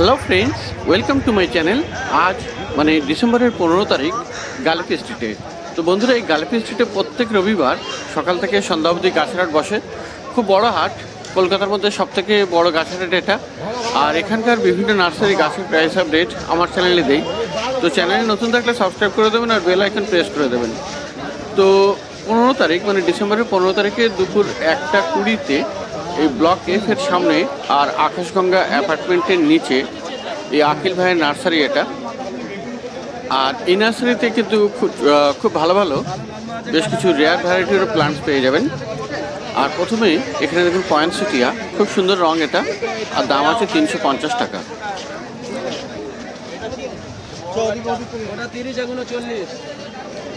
Hello friends, welcome to my channel. আজ মানে ডিসেম্বরের 15 তারিখ গালেপি স্ট্রিটে। তো বন্ধুরা, এই গালেপি স্ট্রিটে প্রত্যেক রবিবার সকাল থেকে সন্ধ্যা অবধি গাছের হাট বসে। খুব বড় হাট, কলকাতার মধ্যে সবথেকে বড় গাছের হাট এটা। আর এখানকার বিভিন্ন নার্সারি গাছের প্রাইস আপডেট আমার চ্যানেলে দেই। তো চ্যানেলে নতুন থাকলে সাবস্ক্রাইব করে দেবেন আর বেল আইকন প্রেস করে দেবেন। তো 15 তারিখ মানে ডিসেম্বরের 15 তারিখে দুপুর 1:20-তে এই ব্লক এফ এর সামনে আর আকাশগঙ্গা অ্যাপার্টমেন্টের নিচে এই আকিল ভাইয়ের নার্সারি এটা। আর এই নার্সারিতে কিন্তু খুব ভালো ভালো বেশ কিছু রেয়ার ভ্যারাইটির প্লান্টস পেয়ে যাবেন। আর প্রথমেই এখানে দেখুন পয়েন্টসিটিয়া, খুব সুন্দর রং এটা, আর দাম আছে 350 টাকা।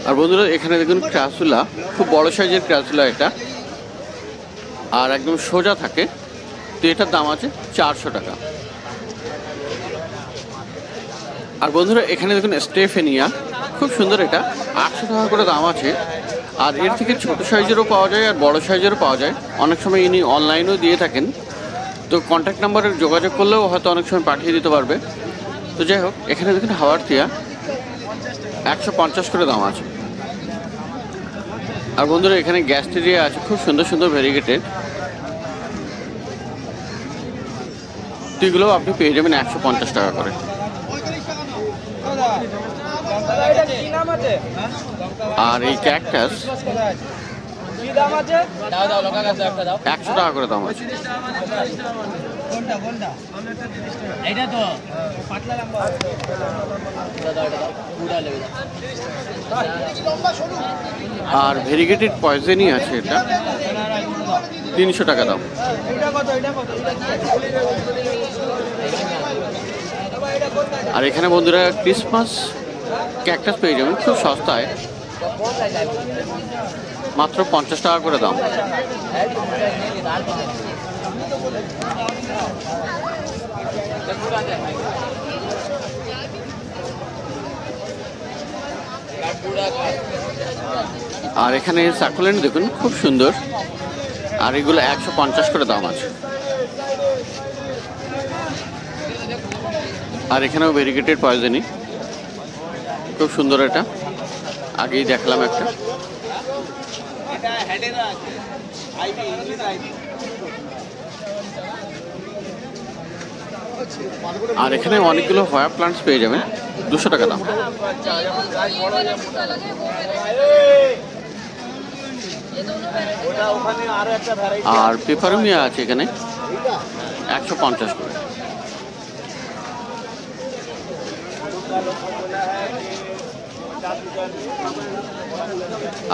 আর বন্ধুরা, এখানে দেখুন ক্রাসুলা, খুব বড় সাইজের ক্রাসুলা এটা, আর একদম সোজা থাকে। তো এটার দাম আছে 400 টাকা। আর বন্ধুরা, এখানে দেখুন স্টেফেনিয়া, খুব সুন্দর, এটা 800 টাকা করে দাম আছে। আর এর থেকে ছোট সাইজেরও পাওয়া যায় আর বড় সাইজেরও পাওয়া যায়। অনেক সময় ইনি অনলাইনেও দিয়ে থাকেন, তো কন্ট্যাক্ট নাম্বারে যোগাযোগ করলেও হয়তো অনেক সময় পাঠিয়ে দিতে পারবে। তো যাই হোক, এখানে দেখুন হাওয়ারথিয়া 150 করে দাম আছে। আর বন্ধুরা, এখানে গ্যাস্টেরিয়া আছে, খুব সুন্দর সুন্দর ভেরিগেটেড। তো এগুলো আপনি পেয়ে যাবেন 150 টাকা করে। আর এই ক্যাকটাস 100 টাকা করে দাম আছে। আর ভেরিগেটেড পয়জনই আছে, এটা 300 টাকা দাম। আর এখানে বন্ধুরা ক্রিসমাস ক্যাকটাস পেয়ে যাবেন খুব সস্তায়, মাত্র 50 টাকা করে দাম। আর এখানে সাকুলেন্ট দেখুন, খুব সুন্দর, আর এগুলো 150 করে দাম আছে। আর এখানেও ভেরিগেটেড পয়জনি, খুব সুন্দর, এটা আগেই দেখলাম একটা। আর এখানে অনেকগুলো হয়া প্লান্টস পেয়ে যাবেন, 200 টাকা দাম। আর পেপারমিয়া আছে এখানে 150 করে।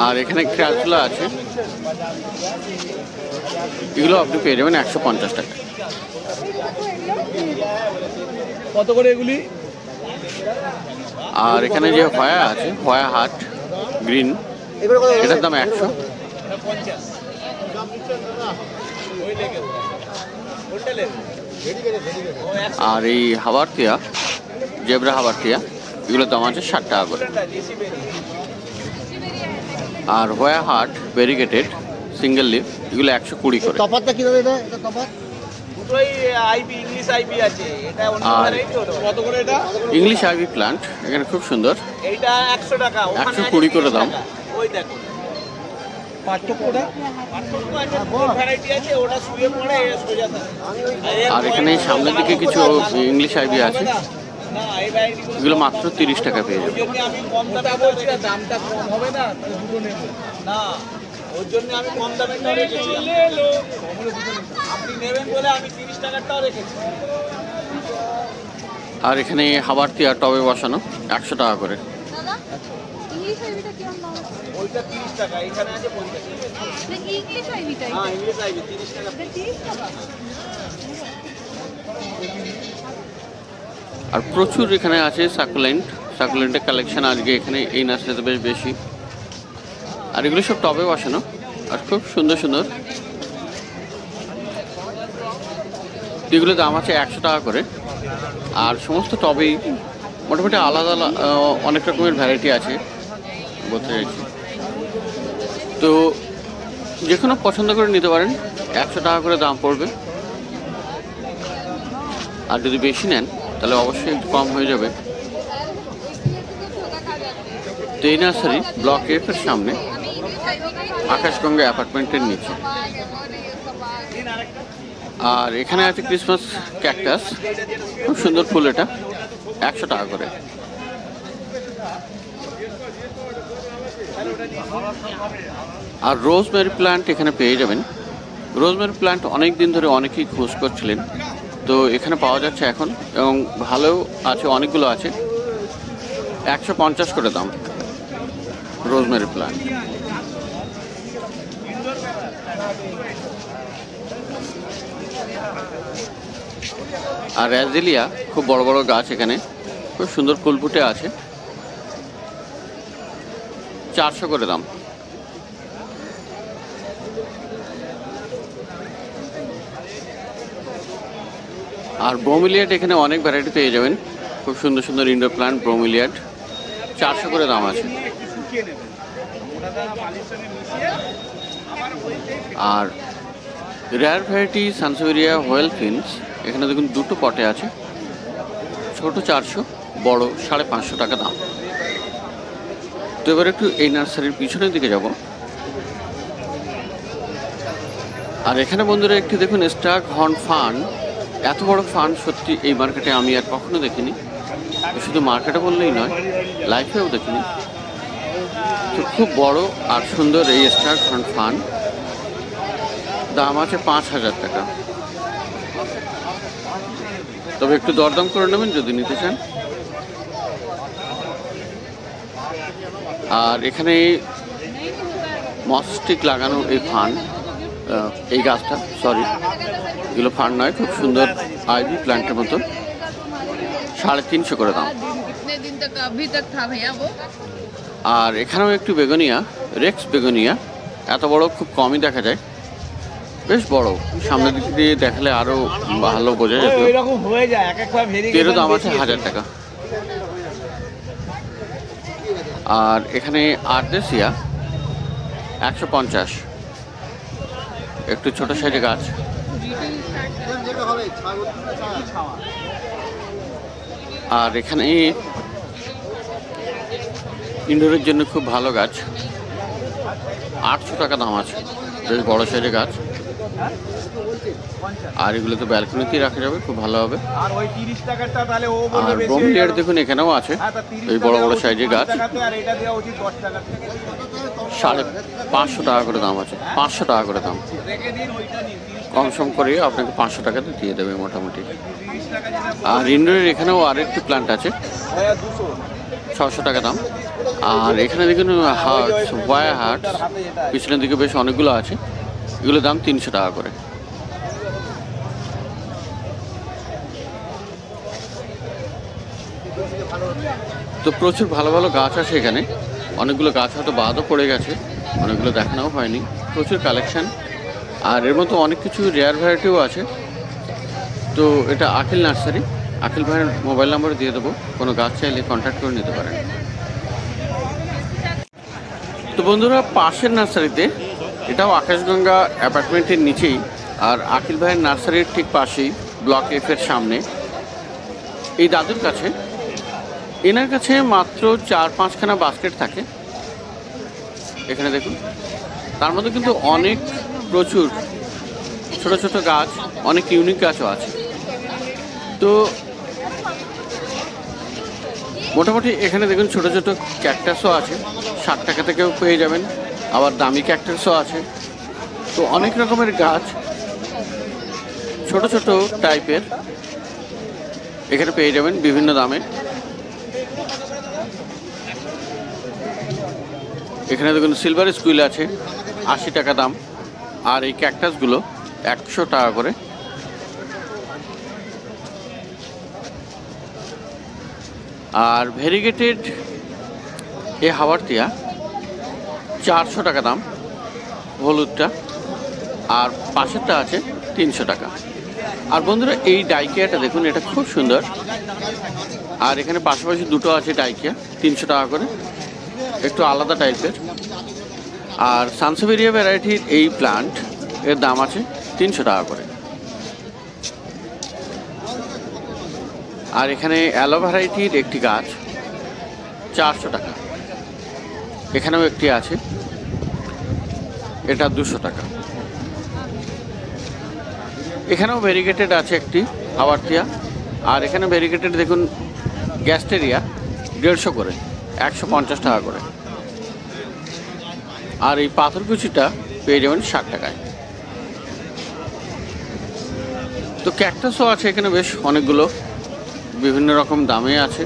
আর এখানে ক্রাসুলা আছে, এগুলো আপনি পেয়ে যাবেন 150 টাকা। কত করে এগুলি? আর এখানে যে হয়া আছে, হয়া হাট গ্রিন, এটার দাম 100। আর এই হাওয়ারথিয়া, জেব্রা হাওয়ারথিয়া, এগুলোর দাম আছে 60 টাকা করে। আর হোয়া হার্ট ভেরিগেটেড সিঙ্গেল লিফ, এগুলো 120 করে। তফাৎটা কি দাদা? এটা তফাৎ দুটোই আইবি, ইংলিশ আইবি আছে, এটা অন্য ভ্যারাইটি। কত করে এটা? ইংলিশ আইবি প্লান্ট এখানে খুব সুন্দর, এইটা 100 টাকা, 120 করে দাম। ওই দেখো পার্থক্যটা, পার্থক্য আছে, কোন ভ্যারাইটি আছে, ওটা শুয়ে পড়ে সোজা থাকে। আর এখানে সামনের দিকে কিছু ইংলিশ আইবি আছে, এগুলো মাত্র 30 টাকা পেয়ে যাবে। আমি কম দামে বলছি, দামটা কম হবে না, দুটো নেব না, ওর জন্য আমি কম দামেরটাও রেখেছি। আপনি নেবেন বলে আমি 30 টাকারটাও রেখেছি। আর এখানে হাওয়ারথিয়া টবে বসানো 100 টাকা করে। ওইটা 30 টাকা, এখানে আছে 50 টাকা। ইংলিশ আইবিটা? হ্যাঁ, ইংলিশ আইবি 30 টাকা। আর প্রচুর এখানে আছে সাকুলেন্টের কালেকশন আজকে এখানে এই নার্সারিতে বেশ বেশি। আর এগুলো সব টবে বসানো আর খুব সুন্দর সুন্দর। এগুলো দাম আছে 100 টাকা করে। আর সমস্ত টবেই মোটামুটি আলাদা অনেক রকমের ভ্যারাইটি আছে বলতে চাইছি। তো যে কোনো পছন্দ করে নিতে পারেন, 100 টাকা করে দাম পড়বে। আর যদি বেশি নেন তাহলে অবশ্যই একটু কম হয়ে যাবে। তো এই নার্সারি ব্লক এফ এর সামনে, আকাশগঙ্গা অ্যাপার্টমেন্টের নিচে। আর এখানে আছে ক্রিসমাস ক্যাকটাস, খুব সুন্দর ফুল, এটা 100 টাকা করে। আর রোজমেরি প্ল্যান্ট এখানে পেয়ে যাবেন। রোজমেরি প্ল্যান্ট অনেক দিন ধরে অনেকেই খোঁজ করছিলেন, তো এখানে পাওয়া যাচ্ছে এখন, এবং ভালো আছে, অনেকগুলো আছে। 150 করে দাম রোজমেরি প্ল্যান্ট। আর অ্যাজেলিয়া খুব বড় বড় গাছ, এখানে খুব সুন্দর ফুল ফুটে আছে, 400 করে দাম। আর ব্রোমিলিয়াড এখানে অনেক ভ্যারাইটি পেয়ে যাবেন, খুব সুন্দর সুন্দর ইনডোর প্ল্যান্ট ব্রোমিলিয়াড, 400 করে দাম আছে। আর রেয়ার ভ্যারাইটি সানসেভেরিয়া হোয়েল ফিন্স, এখানে দেখুন দুটো পটে আছে, ছোট 400, বড় 550 টাকা দাম। তো এবার একটু এই নার্সারির পিছনের দিকে যাব। আর এখানে বন্ধুরা একটু দেখুন স্টাগ হর্ন ফান, এত বড় ফান সত্যি এই মার্কেটে আমি আর কখনো দেখিনি। শুধু মার্কেটে বললেই নয়, লাইফেও দেখিনি। তো খুব বড় আর সুন্দর এই স্টাগ হর্ন ফান, দাম আছে 5000 টাকা। তবে একটু দরদাম করে নেবেন যদি নিতে চান। আর এখানে মসস্টিক লাগানো এই ফান, এই গাছটা, সরি এগুলো ফান নয়, খুব সুন্দর আইভি প্ল্যান্টের মতো, 350 করে দাম। আর এখানেও একটু বেগুনিয়া, রেক্স বেগুনিয়া, এত বড় খুব কমই দেখা যায়, বেশ বড়, সামনের দিক দিয়ে দেখালে আরো ভালো বোঝা যেত। এরও দাম আছে 1000 টাকা। আর এখানে আর্দেসিয়া 150, একটু ছোট সাইজের গাছ। আর এখানে ইনডোরের জন্য খুব ভালো গাছ, 800 টাকা দাম আছে, বেশ বড় সাইজের গাছ। আর এগুলো তো ব্যালকনিতেই রাখা যাবে, খুব ভালো হবে। আর ব্রোমিলিয়াড দেখুন এখানেও আছে, এই বড় বড় সাইজের গাছ, 550 টাকা করে দাম আছে, 500 টাকা করে দাম। কম সম করে আপনাকে 500 টাকাতে দিয়ে দেবে মোটামুটি। আর ইনডোরের এখানেও আরেকটি প্ল্যান্ট আছে, 600 টাকা দাম। আর এখানে দেখুন হার্টস, ওয়ার হার্টস, পিছনের দিকে বেশ অনেকগুলো আছে, এগুলোর দাম 300 টাকা করে। তো প্রচুর ভালো ভালো গাছ আছে এখানে, অনেকগুলো গাছ হয়তো বাদও পড়ে গেছে, অনেকগুলো দেখানোও হয়নি, প্রচুর কালেকশন। আর এর মতো অনেক কিছু রেয়ার ভ্যারাইটিও আছে। তো এটা আকিল নার্সারি, আকিল ভাইয়ের মোবাইল নাম্বার দিয়ে দেবো, কোনো গাছ চাইলে কন্ট্যাক্ট করে নিতে পারেন। তো বন্ধুরা, পাশের নার্সারিতে, এটাও আকাশগঙ্গা অ্যাপার্টমেন্টের নিচেই, আর আকিল ভাইয়ের নার্সারির ঠিক পাশেই, ব্লক এফ এর সামনে, এই দাদুর কাছে, এনার কাছে মাত্র 4-5খানা বাস্কেট থাকে। এখানে দেখুন, তার মধ্যে কিন্তু অনেক প্রচুর ছোট ছোট গাছ, অনেক ইউনিক গাছও আছে। তো মোটামুটি এখানে দেখুন ছোট ছোট ক্যাকটাসও আছে, 60 টাকা থেকেও পেয়ে যাবেন, আবার দামি ক্যাকটাসও আছে। তো অনেক রকমের গাছ, ছোট ছোট টাইপের, এখানে পেয়ে যাবেন বিভিন্ন দামে। এখানে দেখুন সিলভার স্কুইল আছে, 80 টাকা দাম। আর এই ক্যাকটাসগুলো 100 টাকা করে। আর ভেরিগেটেড এই হাওয়ারটিয়া 400 টাকা দাম, হলুদটা। আর পাশেরটা আছে 300 টাকা। আর বন্ধুরা, এই ডাইকিয়াটা দেখুন, এটা খুব সুন্দর। আর এখানে পাশাপাশি দুটো আছে ডাইকিয়া, 300 টাকা করে, একটু আলাদা টাইপের। আর সানসেভেরিয়া ভ্যারাইটির এই প্লান্ট, এর দাম আছে 300 টাকা করে। আর এখানে অ্যালো ভ্যারাইটির একটি গাছ 400 টাকা। এখানেও একটি আছে, এটা 200 টাকা। এখানেও ভেরিগেটেড আছে একটি হাওয়ারথিয়া। আর এখানে ভেরিগেটেড দেখুন গ্যাস্টেরিয়া 150 করে, 150 টাকা করে। আর এই পাথরকুচিটা পেয়ে যাবেন 60 টাকায়। তো ক্যাকটাসও আছে এখানে বেশ অনেকগুলো, বিভিন্ন রকম দামে আছে।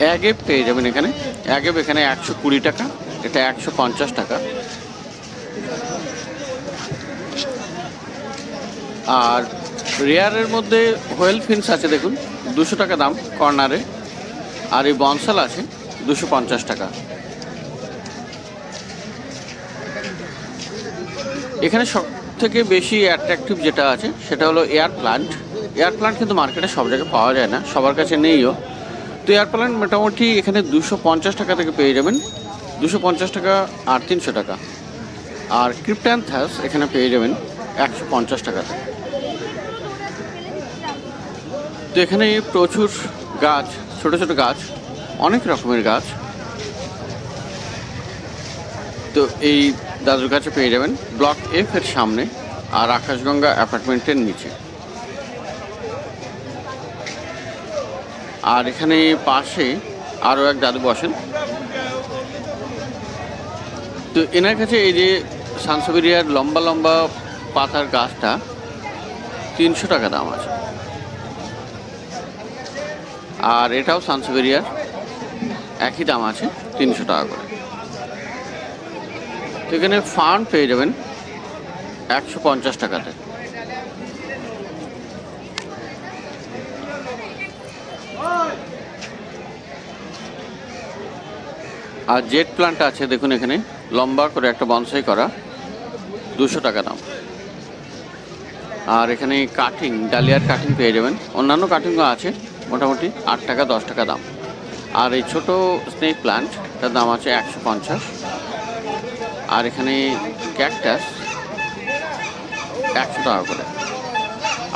অ্যাগেপ পেয়ে যাবেন এখানে, অ্যাগেপ এখানে 120 টাকা, এটা 150 টাকা। আর রেয়ারের মধ্যে হোয়েল ফিন্স আছে দেখুন 200 টাকা দাম কর্নারে। আর এই বনসাল আছে 250 টাকা। এখানে সব থেকে বেশি অ্যাট্রাকটিভ যেটা আছে সেটা হলো এয়ার প্লান্ট। এয়ার প্লান্ট কিন্তু মার্কেটে সব জায়গায় পাওয়া যায় না, সবার কাছে নেইও। তো এয়ার প্লান্ট মোটামুটি এখানে 250 টাকা থেকে পেয়ে যাবেন, 250 টাকা আর 300 টাকা। আর ক্রিপ্ট্যান্থাস এখানে পেয়ে যাবেন 150 টাকাতে। তো এখানে প্রচুর গাছ, ছোট ছোট গাছ, অনেক রকমের গাছ। তো এই দাদুর কাছে পেয়ে যাবেন ব্লক এফ এর সামনে আর আকাশগঙ্গা অ্যাপার্টমেন্টের নিচে। আর এখানে পাশে আরও এক দাদু বসেন। তো এনার কাছে এই যে সানসেভেরিয়ার লম্বা লম্বা পাতার গাছটা 300 টাকা দাম আছে। আর এটাও সানসেভেরিয়ার, একই দাম আছে 300 টাকা করে। তো এখানে ফার্ন পেয়ে যাবেন 150 টাকাতে। আর জেট প্লান্ট আছে দেখুন এখানে লম্বা করে একটা বনসাই করা, 200 টাকা দাম। আর এখানে কাটিং, ডালিয়ার কাটিং পেয়ে যাবেন, অন্যান্য কাটিংও আছে, মোটামুটি 8 টাকা 10 টাকা দাম। আর এই ছোটো স্নেক প্লান্ট, তার দাম আছে 150। আর এখানে ক্যাকটাস 100 টাকা করে।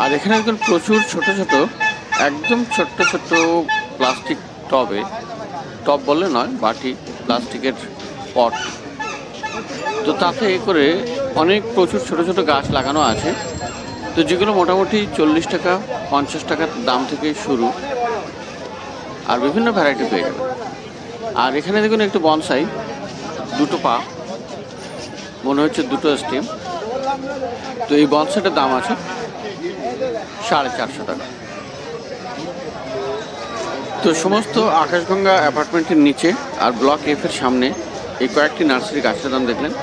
আর এখানে একদম প্রচুর ছোট ছোট, একদম ছোট্ট ছোট্ট প্লাস্টিক টবে, টব বললে নয়, বাটি, প্লাস্টিকের পট। তো তাতে করে অনেক প্রচুর ছোট ছোট গাছ লাগানো আছে। তো যেগুলো মোটামুটি 40 টাকা 50 টাকার দাম থেকে শুরু, আর বিভিন্ন ভ্যারাইটি পেয়ে যাবে। আর এখানে দেখুন একটু বনসাই, 2 পা, মনে হচ্ছে 2 স্টেম। তো এই বনসাইটার দাম আছে 450 টাকা। তো সমস্ত আকাশগঙ্গা অ্যাপার্টমেন্টের নিচে আর ব্লক এফ এর সামনে এই কয়েকটি নার্সারি গাছের দাম দেখলেন।